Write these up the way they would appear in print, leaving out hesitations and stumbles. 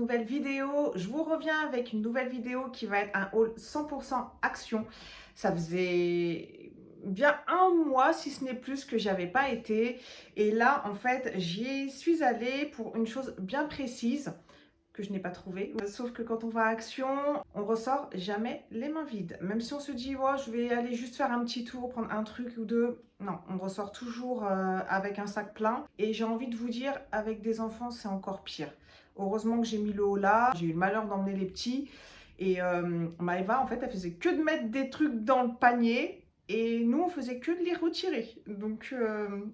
nouvelle vidéo. Je vous reviens avec une nouvelle vidéo qui va être un haul 100% action. Ça faisait bien un mois, si ce n'est plus, que j'avais pas été. Et là, en fait, j'y suis allée pour une chose bien précise que je n'ai pas trouvé. Sauf que quand on va à Action, on ressort jamais les mains vides. Même si on se dit, ouais, je vais aller juste faire un petit tour, prendre un truc ou deux. Non, on ressort toujours avec un sac plein. Et j'ai envie de vous dire, avec des enfants, c'est encore pire. Heureusement que j'ai mis le haut là. J'ai eu le malheur d'emmener les petits. Et Maëva, en fait, elle faisait que de mettre des trucs dans le panier. Et nous, on faisait que de les retirer. Donc,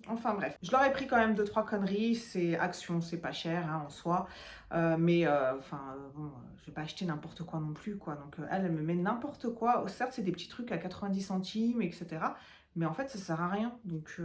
enfin bref. Je leur ai pris quand même 2-3 conneries. C'est Action, c'est pas cher hein, en soi. Bon, je vais pas acheter n'importe quoi non plus, quoi. Donc, elle me met n'importe quoi. Certes, c'est des petits trucs à 90 centimes, etc. Mais en fait, ça sert à rien. Donc,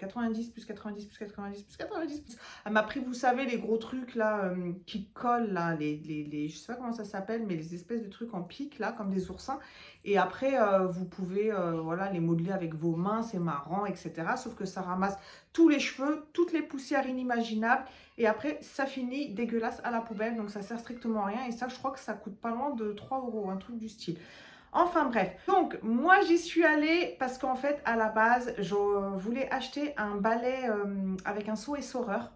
90 plus 90 plus 90 plus 90 plus... Elle m'a pris, vous savez, les gros trucs là qui collent là, je sais pas comment ça s'appelle, mais les espèces de trucs en pique là, comme des oursins. Et après, vous pouvez voilà, les modeler avec vos mains, c'est marrant, etc. Sauf que ça ramasse tous les cheveux, toutes les poussières inimaginables. Et après, ça finit dégueulasse à la poubelle. Donc, ça sert strictement à rien. Et ça, je crois que ça coûte pas loin de 3 €, un truc du style. Enfin bref, donc moi j'y suis allée parce qu'en fait à la base je voulais acheter un balai avec un seau essoreur.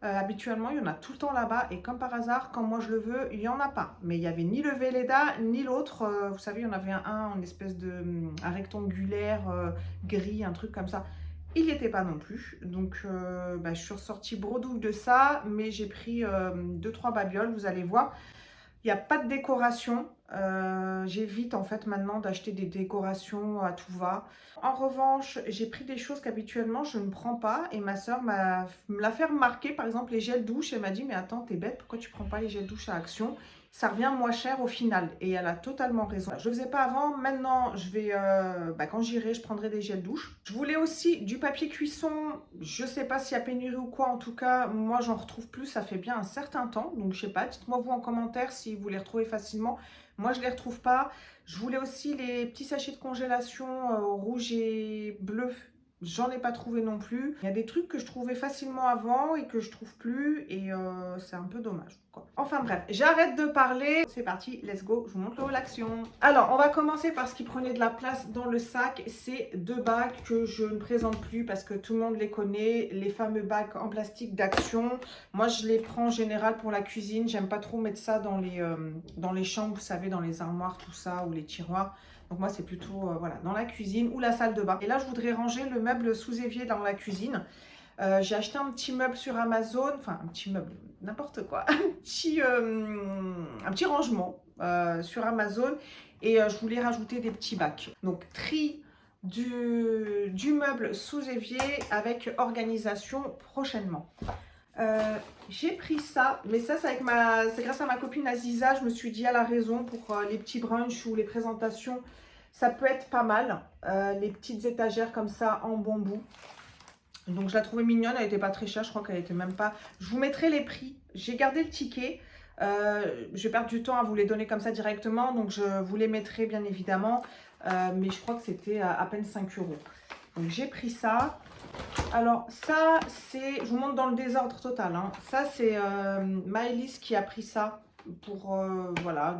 Habituellement il y en a tout le temps là-bas et comme par hasard quand moi je le veux il n'y en a pas. Mais il n'y avait ni le Velleda ni l'autre, vous savez il y en avait un en espèce de un rectangulaire gris, un truc comme ça. Il n'y était pas non plus, donc je suis ressortie bredouille de ça, mais j'ai pris 2-3 babioles, vous allez voir. Il n'y a pas de décoration. J'évite en fait maintenant d'acheter des décorations à tout va. En revanche, j'ai pris des choses qu'habituellement je ne prends pas. Et ma soeur me l'a fait remarquer, par exemple les gels douche. Elle m'a dit, mais attends, t'es bête, pourquoi tu prends pas les gels douche à Action? Ça revient moins cher au final. Et elle a totalement raison. Je ne le faisais pas avant. Maintenant, je vais, quand j'irai, je prendrai des gels douche. Je voulais aussi du papier cuisson. Je ne sais pas s'il y a pénurie ou quoi. En tout cas, moi, j'en retrouve plus. Ça fait bien un certain temps. Donc, je ne sais pas. Dites-moi vous en commentaire si vous les retrouvez facilement. Moi, je ne les retrouve pas. Je voulais aussi les petits sachets de congélation rouge et bleu. J'en ai pas trouvé non plus. Il y a des trucs que je trouvais facilement avant et que je trouve plus. Et c'est un peu dommage, quoi. Enfin bref, j'arrête de parler. C'est parti, let's go. Je vous montre l'action. Alors, on va commencer par ce qui prenait de la place dans le sac. C'est 2 bacs que je ne présente plus parce que tout le monde les connaît. Les fameux bacs en plastique d'Action. Moi, je les prends en général pour la cuisine. J'aime pas trop mettre ça dans les chambres, vous savez, dans les armoires, tout ça, ou les tiroirs. Donc moi, c'est plutôt voilà, dans la cuisine ou la salle de bain. Et là, je voudrais ranger le meuble sous évier dans la cuisine. J'ai acheté un petit meuble sur Amazon, enfin un petit meuble, n'importe quoi, un petit rangement sur Amazon. Et je voulais rajouter des petits bacs. Donc tri du meuble sous évier avec organisation prochainement. J'ai pris ça, mais ça c'est grâce à ma copine Aziza. Je me suis dit, elle a raison, pour les petits brunchs ou les présentations, ça peut être pas mal. Les petites étagères comme ça en bambou. Donc je la trouvais mignonne, elle n'était pas très chère, je crois qu'elle était même pas... Je vous mettrai les prix, j'ai gardé le ticket. Je vais perdre du temps à vous les donner comme ça directement, donc je vous les mettrai bien évidemment. Mais je crois que c'était à peine 5 €. Donc j'ai pris ça. Alors ça, c'est, je vous montre dans le désordre total, hein. Ça c'est Maëlys qui a pris ça pour, voilà,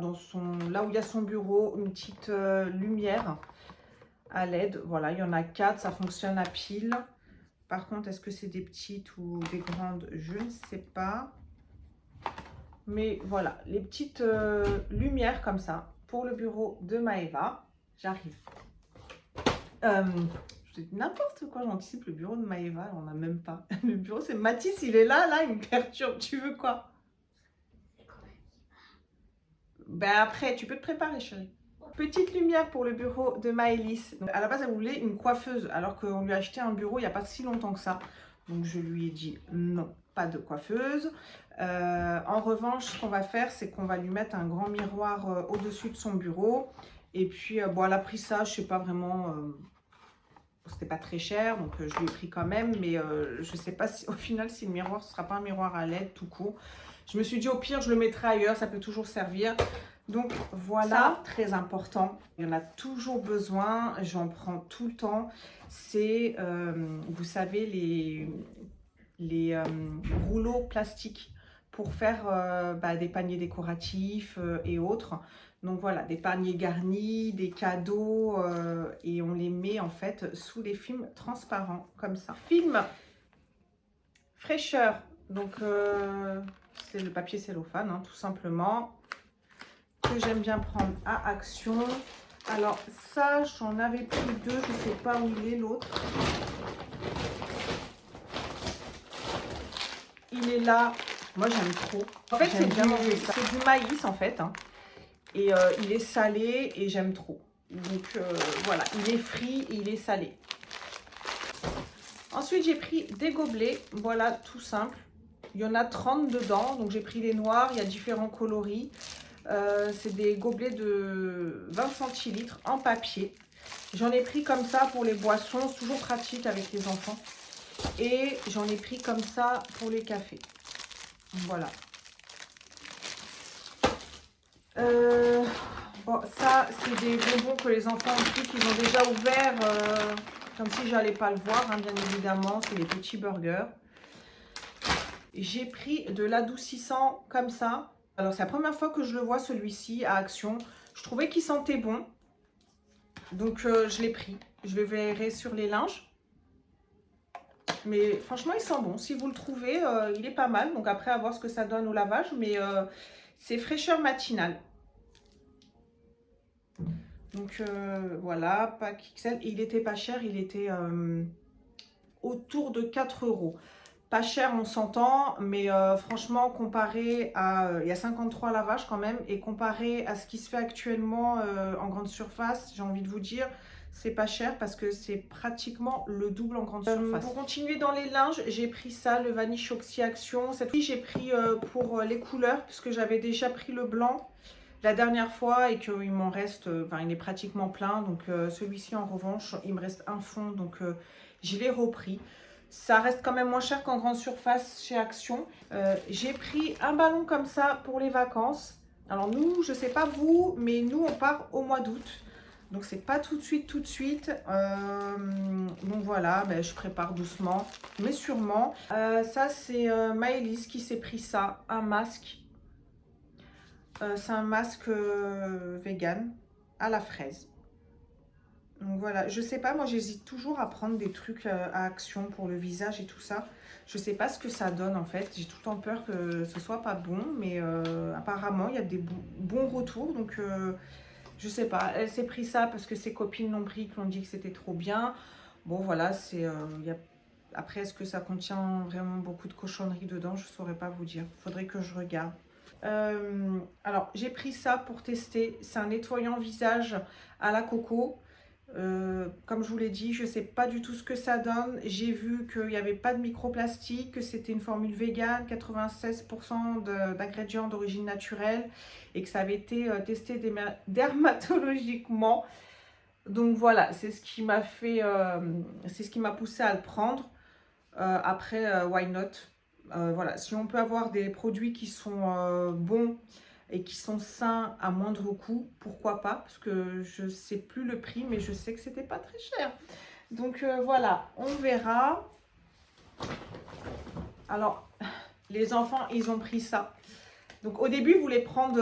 là où il y a son bureau, une petite lumière à LED. Voilà, il y en a 4, ça fonctionne à pile. Par contre, est-ce que c'est des petites ou des grandes? Je ne sais pas. Mais voilà, les petites lumières comme ça pour le bureau de Maëva. J'arrive. N'importe quoi, j'anticipe le bureau de Maëva, on n'a même pas. Le bureau, c'est Mathis, il est là, il me perturbe. Tu veux quoi? Ben après, tu peux te préparer, chérie. Petite lumière pour le bureau de Maëlys. Donc, à la base, elle voulait une coiffeuse, alors qu'on lui a acheté un bureau il n'y a pas si longtemps que ça. Donc, je lui ai dit non, pas de coiffeuse. En revanche, ce qu'on va faire, c'est qu'on va lui mettre un grand miroir au-dessus de son bureau. Et puis, bon, elle a pris ça, je sais pas vraiment... c'était pas très cher, donc je lui ai pris quand même. Mais je sais pas si, au final, si le miroir, ce sera pas un miroir à LED tout court. Je me suis dit, au pire, je le mettrai ailleurs, ça peut toujours servir. Donc voilà, ça, très important, il y en a toujours besoin, j'en prends tout le temps. C'est, vous savez, les rouleaux plastiques pour faire des paniers décoratifs et autres. Donc voilà, des paniers garnis, des cadeaux et on les met en fait sous des films transparents comme ça. Film fraîcheur, donc c'est le papier cellophane hein, tout simplement, que j'aime bien prendre à Action. Alors ça, j'en avais pris deux, je ne sais pas où il est l'autre. Il est là, moi j'aime trop. En fait c'est du maïs en fait hein. Et il est salé et j'aime trop. Donc voilà, il est frit et il est salé. Ensuite j'ai pris des gobelets, voilà tout simple. Il y en a 30 dedans, donc j'ai pris les noirs, il y a différents coloris. C'est des gobelets de 20 centilitres en papier. J'en ai pris comme ça pour les boissons, c'est toujours pratique avec les enfants. Et j'en ai pris comme ça pour les cafés. Voilà. Bon, ça, c'est des bonbons que les enfants ont pris, qu'ils ont déjà ouverts, comme si j'allais pas le voir, hein, bien évidemment. C'est les petits burgers. J'ai pris de l'adoucissant comme ça. Alors, c'est la première fois que je le vois, celui-ci, à Action. Je trouvais qu'il sentait bon. Donc, je l'ai pris. Je le verrai sur les linges. Mais franchement, il sent bon. Si vous le trouvez, il est pas mal. Donc, après, à voir ce que ça donne au lavage. Mais c'est fraîcheur matinale. Donc, voilà, pack XL. Et il était pas cher. Il était autour de 4 €. Pas cher, on s'entend, mais franchement, comparé à... il y a 53 lavages quand même, et comparé à ce qui se fait actuellement en grande surface, j'ai envie de vous dire, c'est pas cher parce que c'est pratiquement le double en grande surface. Pour continuer dans les linges, j'ai pris ça, le Vanish Oxy Action. Cette fois, j'ai pris pour les couleurs, puisque j'avais déjà pris le blanc la dernière fois et qu'il m'en reste, il est pratiquement plein. Donc celui-ci, en revanche, il me reste un fond, donc je l'ai repris. Ça reste quand même moins cher qu'en grande surface chez Action. J'ai pris un ballon comme ça pour les vacances. Alors nous, je ne sais pas vous, mais nous on part au mois d'août. Donc c'est pas tout de suite, donc voilà, je prépare doucement, mais sûrement. Ça c'est Maëlys qui s'est pris ça, un masque. C'est un masque vegan à la fraise. Donc voilà, je sais pas, moi j'hésite toujours à prendre des trucs à Action pour le visage et tout ça. Je sais pas ce que ça donne en fait, j'ai tout le temps peur que ce soit pas bon, mais apparemment il y a des bons retours, donc je sais pas. Elle s'est pris ça parce que ses copines l'ont pris, qui ont dit que c'était trop bien. Bon voilà, après est-ce que ça contient vraiment beaucoup de cochonneries dedans, je saurais pas vous dire, faudrait que je regarde. Alors j'ai pris ça pour tester, c'est un nettoyant visage à la coco. Comme je vous l'ai dit, je ne sais pas du tout ce que ça donne. J'ai vu qu'il n'y avait pas de microplastique, que c'était une formule vegan, 96% d'ingrédients d'origine naturelle et que ça avait été testé dermatologiquement. Donc voilà, c'est ce qui m'a fait, c'est ce qui m'a poussé à le prendre. Après, why not? Voilà, si on peut avoir des produits qui sont bons et qui sont sains à moindre coût, pourquoi pas, parce que je ne sais plus le prix, mais je sais que c'était pas très cher. Donc voilà, on verra. Alors, les enfants, ils ont pris ça. Donc au début, ils voulaient prendre,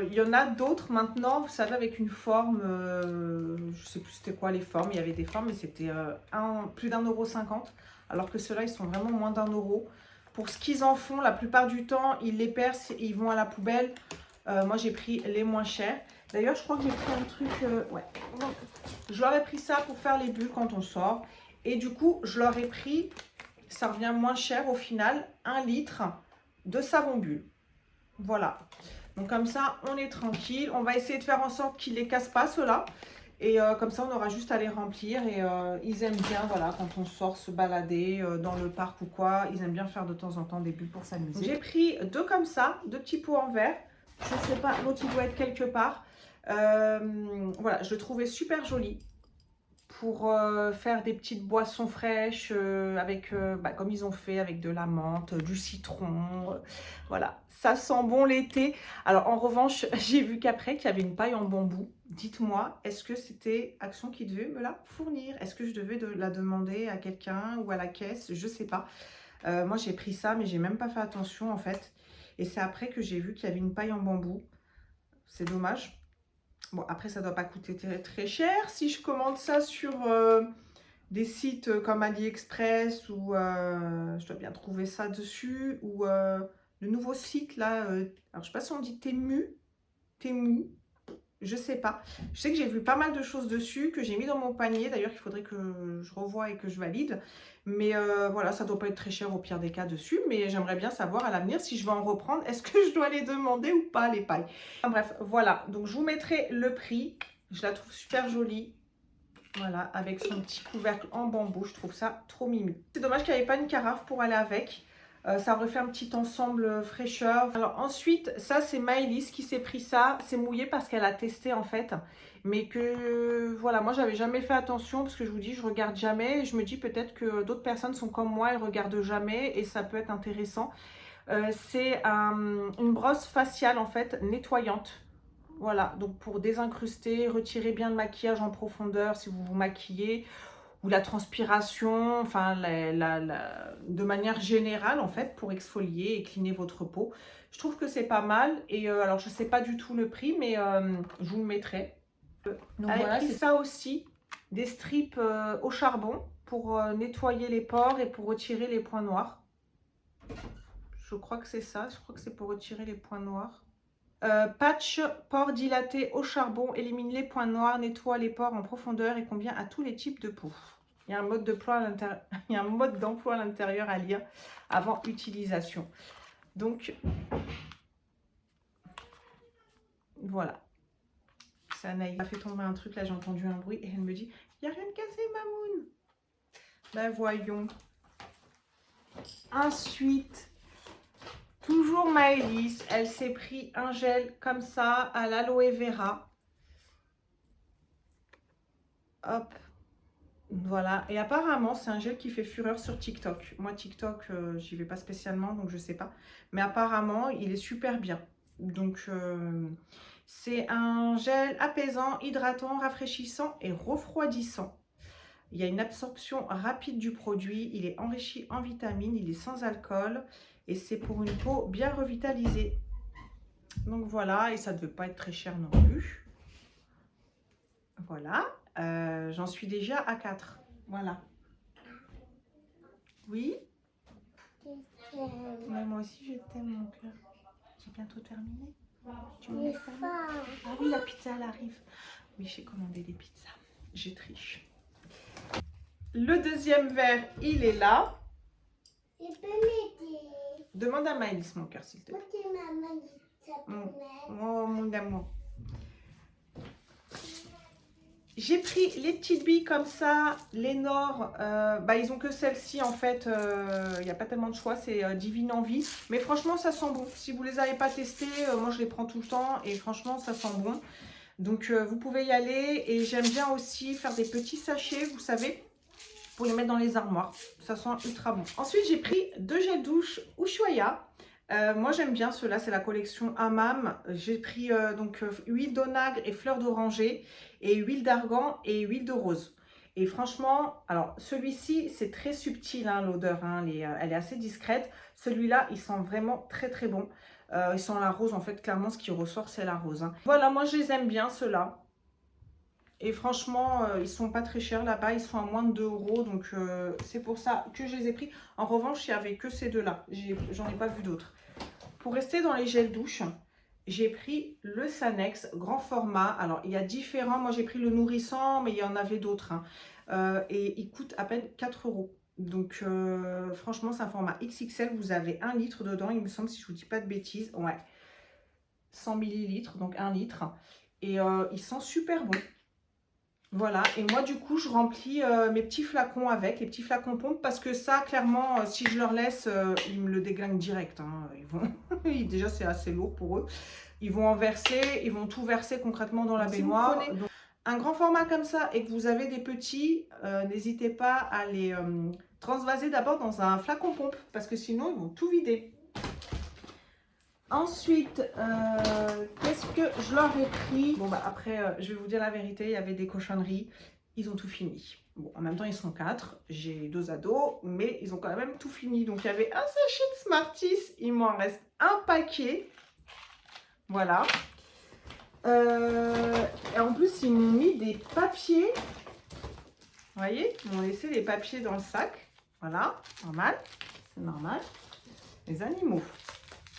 il y en a d'autres maintenant, vous savez, avec une forme, je sais plus c'était quoi les formes, il y avait des formes, mais c'était plus d'1,50 €, alors que ceux-là, ils sont vraiment moins d'1 €. Pour ce qu'ils en font, la plupart du temps, ils les percent et ils vont à la poubelle. Moi, j'ai pris les moins chers. D'ailleurs, je crois que j'ai pris un truc... ouais. Je leur ai pris ça pour faire les bulles quand on sort. Et du coup, je leur ai pris, ça revient moins cher au final, 1 litre de savon bulle. Voilà. Donc comme ça, on est tranquille. On va essayer de faire en sorte qu'ils ne les cassent pas, ceux-là. Et comme ça, on aura juste à les remplir. Et ils aiment bien, voilà, quand on sort se balader dans le parc ou quoi, ils aiment bien faire de temps en temps des bulles pour s'amuser. J'ai pris 2 comme ça, 2 petits pots en verre. Je ne sais pas, l'autre il doit être quelque part. Voilà, je le trouvais super joli pour faire des petites boissons fraîches avec, comme ils ont fait, avec de la menthe, du citron. Voilà, ça sent bon l'été. Alors en revanche, j'ai vu qu'après qu'il y avait une paille en bambou. Dites-moi, est-ce que c'était Action qui devait me la fournir? Est-ce que je devais la demander à quelqu'un ou à la caisse? Je sais pas. Moi j'ai pris ça, mais j'ai même pas fait attention en fait. Et c'est après que j'ai vu qu'il y avait une paille en bambou. C'est dommage. Bon, après, ça ne doit pas coûter très, très cher. Si je commande ça sur des sites comme AliExpress ou je dois bien trouver ça dessus. Ou le nouveau site là, alors je ne sais pas si on dit Temu. Je sais pas. Je sais que j'ai vu pas mal de choses dessus que j'ai mis dans mon panier. D'ailleurs, il faudrait que je revoie et que je valide. Mais voilà, ça doit pas être très cher au pire des cas dessus. Mais j'aimerais bien savoir à l'avenir si je vais en reprendre. Est-ce que je dois les demander ou pas, les pailles? Enfin, bref, voilà. Donc, je vous mettrai le prix. Je la trouve super jolie. Voilà, avec son petit couvercle en bambou. Je trouve ça trop mimi. C'est dommage qu'il n'y avait pas une carafe pour aller avec. Ça aurait fait un petit ensemble fraîcheur. Alors ensuite, ça c'est Maëlys qui s'est pris ça. C'est mouillé parce qu'elle a testé en fait. Mais que voilà, moi j'avais jamais fait attention parce que je vous dis, je regarde jamais. Et je me dis peut-être que d'autres personnes sont comme moi, elles regardent jamais et ça peut être intéressant. C'est une brosse faciale en fait, nettoyante. Voilà, donc pour désincruster, retirer bien le maquillage en profondeur si vous vous maquillez. Ou la transpiration, enfin de manière générale en fait pour exfolier et cleaner votre peau. Je trouve que c'est pas mal et alors je sais pas du tout le prix mais je vous le mettrai. Donc voilà, c'est ça aussi, des strips au charbon pour nettoyer les pores et pour retirer les points noirs. Je crois que c'est ça, je crois que c'est pour retirer les points noirs. Patch pores dilaté au charbon, élimine les points noirs, nettoie les pores en profondeur et convient à tous les types de peau. Il y a un mode d'emploi à l'intérieur, il y a un mode d'emploi à l'intérieur à lire avant utilisation. Donc voilà. C'est Anaïs. Elle a fait tomber un truc, là j'ai entendu un bruit et elle me dit il n'y a rien de cassé, Mamoun. Ben voyons. Ensuite, toujours Maëlys, elle s'est pris un gel comme ça à l'aloe vera. Hop. Voilà, et apparemment c'est un gel qui fait fureur sur TikTok. Moi TikTok, j'y vais pas spécialement donc je sais pas. Mais apparemment il est super bien. Donc c'est un gel apaisant, hydratant, rafraîchissant et refroidissant. Il y a une absorption rapide du produit, il est enrichi en vitamines, il est sans alcool et c'est pour une peau bien revitalisée. Donc voilà, et ça ne devait pas être très cher non plus. Voilà. J'en suis déjà à 4. Voilà. Oui. Mais moi aussi, je t'aime, mon cœur. J'ai bientôt terminé. Tu me laisses terminer? Ah oui, la pizza, elle arrive. Oui, j'ai commandé des pizzas. Je triche. Le deuxième verre, il est là. Demande à Maëlys, mon cœur, s'il te plaît. Oh, mon amour. J'ai pris les petites billes comme ça, les Nord, ils ont que celle-ci en fait, il n'y a pas tellement de choix, c'est Divine Envie. Mais franchement ça sent bon, si vous ne les avez pas testés, moi je les prends tout le temps et franchement ça sent bon. Donc vous pouvez y aller et j'aime bien aussi faire des petits sachets, vous savez, pour les mettre dans les armoires, ça sent ultra bon. Ensuite j'ai pris 2 gels douche Ushuaïa. Moi j'aime bien ceux-là, c'est la collection Hammam. J'ai pris huile d'onagre et fleur d'oranger et huile d'argan et huile de rose. Et franchement, alors celui-ci c'est très subtil hein, l'odeur, hein, elle est assez discrète. Celui-là il sent vraiment très très bon. Il sent la rose en fait, clairement ce qui ressort c'est la rose. Hein. Voilà, moi je les aime bien ceux-là. Et franchement, ils sont pas très chers là-bas, ils sont à moins de 2 €. Donc c'est pour ça que je les ai pris. En revanche, il n'y avait que ces deux-là. J'en ai pas vu d'autres. Pour rester dans les gels douche, j'ai pris le Sanex grand format. Alors, il y a différents. Moi, j'ai pris le nourrissant, mais il y en avait d'autres. Hein. Et il coûte à peine 4 €. Donc, franchement, c'est un format XXL. Vous avez 1 litre dedans, il me semble, si je vous dis pas de bêtises. Ouais, 100 ml, donc 1 litre. Et il sent super bon. Voilà, et moi du coup je remplis mes petits flacons avec, les petits flacons pompes, parce que ça clairement si je leur laisse, ils me le déglinguent direct. Hein. Ils vont... Déjà c'est assez lourd pour eux. Ils vont en verser, ils vont tout verser concrètement dans la baignoire. Donc, un grand format comme ça et que vous avez des petits, n'hésitez pas à les transvaser d'abord dans un flacon pompe, parce que sinon ils vont tout vider. Ensuite, qu'est-ce que je leur ai pris? Bon, après, je vais vous dire la vérité, il y avait des cochonneries. ils ont tout fini. Bon, en même temps, ils sont 4. J'ai 2 ados, mais ils ont quand même tout fini. Donc, il y avait un sachet de Smarties. Il m'en reste un paquet. Voilà. Et en plus, ils m'ont mis des papiers. Vous voyez, ils m'ont laissé les papiers dans le sac. Voilà, normal. C'est normal. Les animaux.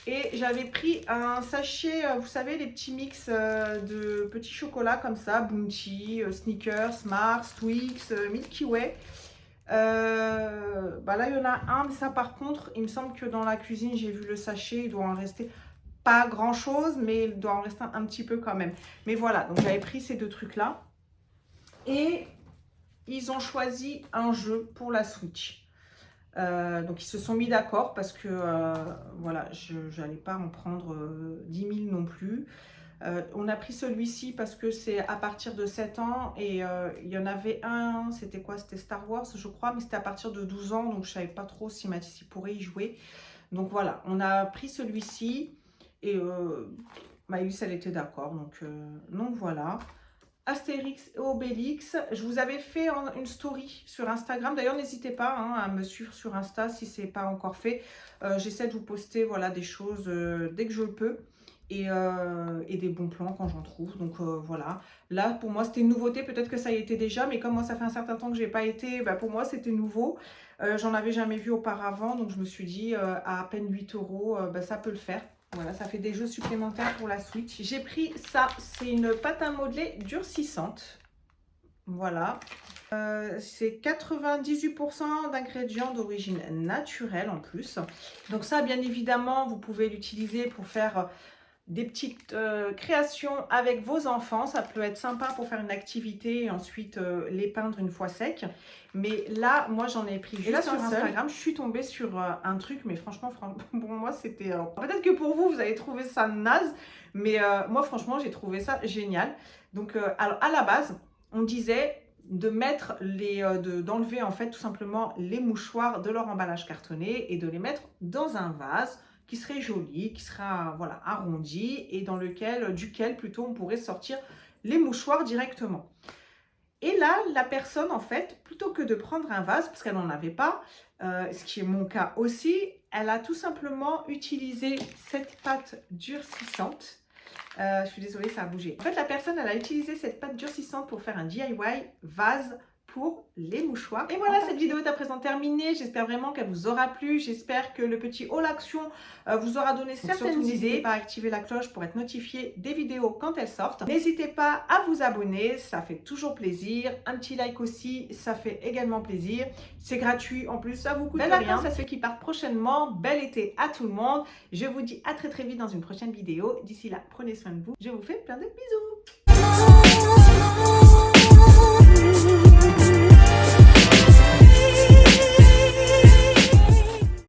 Et j'avais pris un sachet, vous savez, les petits mix de petits chocolats comme ça, Bounty, Snickers, Mars, Twix, Milky Way. Bah là, il y en a un, mais ça par contre, il me semble que dans la cuisine, j'ai vu le sachet, il doit en rester pas grand chose, mais il doit en rester un petit peu quand même. Mais voilà, donc j'avais pris ces 2 trucs-là. Et ils ont choisi un jeu pour la Switch. Donc ils se sont mis d'accord parce que voilà, je n'allais pas en prendre 10 000 non plus. On a pris celui-ci parce que c'est à partir de 7 ans et il y en avait un, c'était quoi? C'était Star Wars je crois, mais c'était à partir de 12 ans, donc je ne savais pas trop si Mathis pourrait y jouer. Donc voilà, on a pris celui-ci et Maëlys elle était d'accord, donc voilà. Astérix et Obélix, je vous avais fait une story sur Instagram. D'ailleurs, n'hésitez pas à me suivre sur Insta si ce n'est pas encore fait. J'essaie de vous poster voilà, des choses dès que je le peux et des bons plans quand j'en trouve. Donc voilà. Là, pour moi, c'était une nouveauté. Peut-être que ça y était déjà, mais comme moi, ça fait un certain temps que je n'ai pas été, bah, pour moi, c'était nouveau. J'en avais jamais vu auparavant, donc je me suis dit, à peine 8 €, bah, ça peut le faire. Voilà, ça fait des jeux supplémentaires pour la Switch. J'ai pris ça, c'est une pâte à modeler durcissante. Voilà. C'est 98% d'ingrédients d'origine naturelle en plus. Donc ça, bien évidemment, vous pouvez l'utiliser pour faire des petites créations avec vos enfants. Ça peut être sympa pour faire une activité et ensuite les peindre une fois secs. Mais là, moi, j'en ai pris juste là, sur Instagram. Je suis tombée sur un truc, mais franchement, pour moi, c'était... peut-être que pour vous, vous allez trouver ça naze, mais moi, franchement, j'ai trouvé ça génial. Donc, alors, à la base, on disait de mettre d'enlever en fait tout simplement les mouchoirs de leur emballage cartonné et de les mettre dans un vase qui serait joli, qui sera voilà, arrondi et duquel plutôt on pourrait sortir les mouchoirs directement. Et là, la personne, en fait, plutôt que de prendre un vase, parce qu'elle n'en avait pas, ce qui est mon cas aussi, elle a tout simplement utilisé cette pâte durcissante. Je suis désolée, ça a bougé. En fait, la personne, elle a utilisé cette pâte durcissante pour faire un DIY vase pour les mouchoirs. Et voilà, cette vidéo est à présent terminée. J'espère vraiment qu'elle vous aura plu. J'espère que le petit haul action vous aura donné certaines idées. N'hésitez pas à activer la cloche pour être notifié des vidéos quand elles sortent. N'hésitez pas à vous abonner, ça fait toujours plaisir. Un petit like aussi, ça fait également plaisir. C'est gratuit en plus, ça vous coûte rien. Belles vacances à ceux qui partent prochainement. Bel été à tout le monde. Je vous dis à très vite dans une prochaine vidéo. D'ici là, prenez soin de vous. Je vous fais plein de bisous.